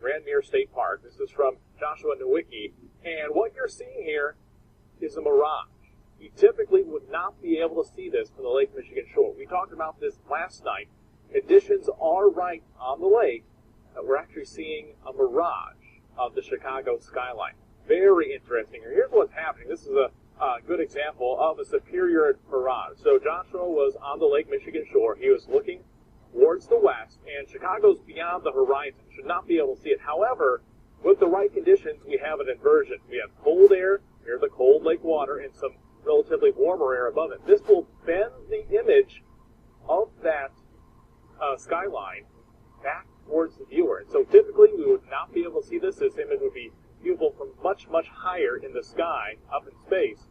Grandmere State Park. This is from Joshua Nowicki. And what you're seeing here is a mirage. You typically would not be able to see this from the Lake Michigan shore. We talked about this last night. Conditions are right on the lake that we're actually seeing a mirage of the Chicago skyline. Very interesting. Here's what's happening. This is a good example of a superior mirage. So Joshua was on the Lake Michigan shore. He was looking towards the west, and Chicago's beyond the horizon. Should not be able to see it. However, with the right conditions, we have an inversion. We have cold air near the cold lake water and some relatively warmer air above it. This will bend the image of that skyline back towards the viewer. And so typically we would not be able to see this. This image would be viewable from much, much higher in the sky, up in space.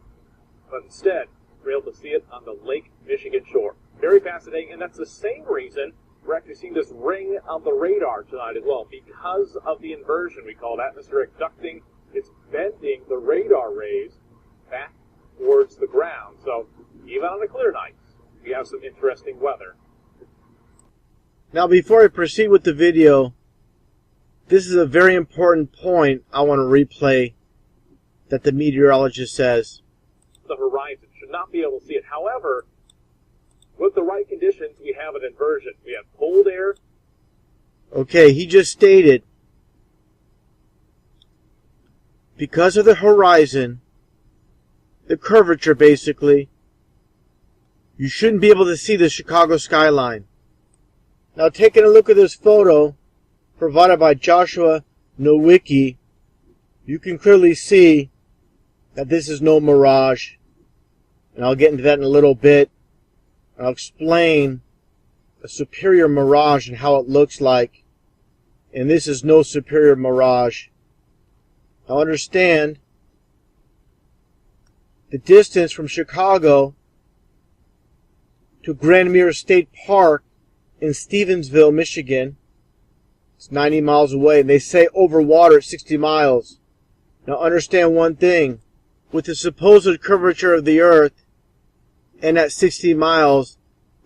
But instead, we're able to see it on the Lake Michigan shore. Very fascinating, and that's the same reason we're actually seeing this ring on the radar tonight as well. Because of the inversion we call it atmospheric ducting, it's bending the radar rays back towards the ground. So even on the clear nights, we have some interesting weather. Now, before I proceed with the video, this is a very important point I want to replay that the meteorologist says. The horizon should not be able to see it. However, with the right conditions, we have an inversion. We have cold air. Okay, he just stated, because of the horizon, the curvature basically, you shouldn't be able to see the Chicago skyline. Now, taking a look at this photo provided by Joshua Nowicki, you can clearly see that this is no mirage. And I'll get into that in a little bit. And I'll explain a superior mirage and how it looks like. And this is no superior mirage. Now understand, the distance from Chicago to Grandmere State Park in Stevensville, Michigan, it's 90 miles away, and they say over water it's 60 miles. Now understand one thing, with the supposed curvature of the earth, and at 60 miles,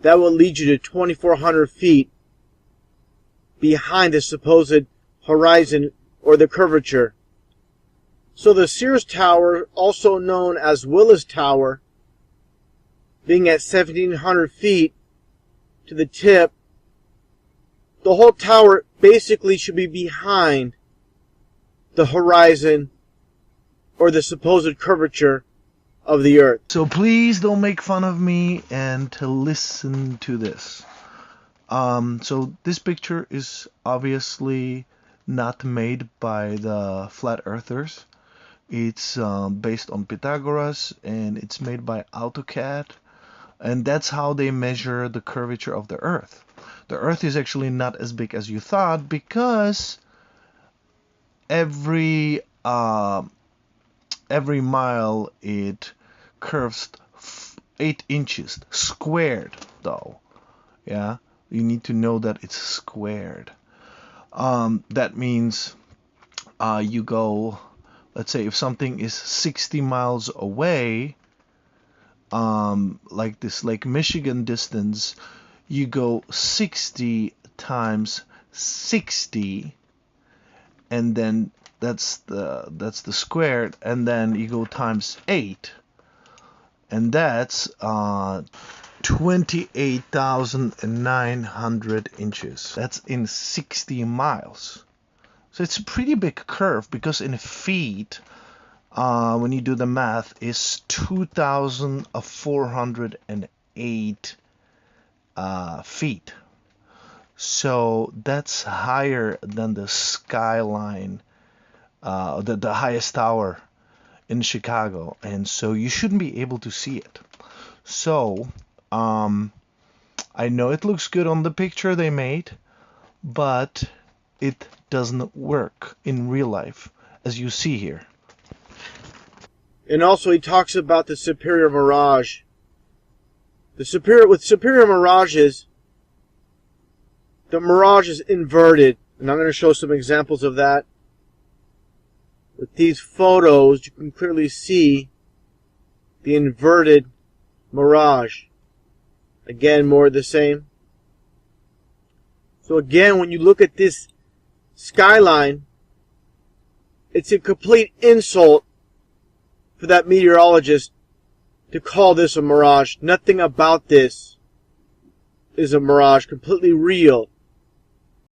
that will lead you to 2,400 feet behind the supposed horizon or the curvature. So the Sears Tower, also known as Willis Tower, being at 1,700 feet to the tip, the whole tower basically should be behind the horizon or the supposed curvature of the earth. So please don't make fun of me and to listen to this. So this picture is obviously not made by the flat earthers. It's based on Pythagoras, and it's made by AutoCAD, and that's how they measure the curvature of the earth. The earth is actually not as big as you thought, because every mile it curves 8 inches squared, though. Yeah, you need to know that it's squared. That means you go, let's say if something is 60 miles away, like this Lake Michigan distance, you go 60 times 60, and then that's the squared, and then you go times 8, and that's 28,900 inches. That's in 60 miles. So it's a pretty big curve, because in feet, when you do the math, is 2,408 feet. So that's higher than the skyline, the highest tower in Chicago, and so you shouldn't be able to see it. So I know it looks good on the picture they made, but it doesn't work in real life, as you see here. And also he talks about the superior mirage. With superior mirages, the mirage is inverted, and I'm going to show some examples of that. With these photos, you can clearly see the inverted mirage. Again, more of the same. So again, when you look at this skyline, it's a complete insult for that meteorologist to call this a mirage. Nothing about this is a mirage. Completely real.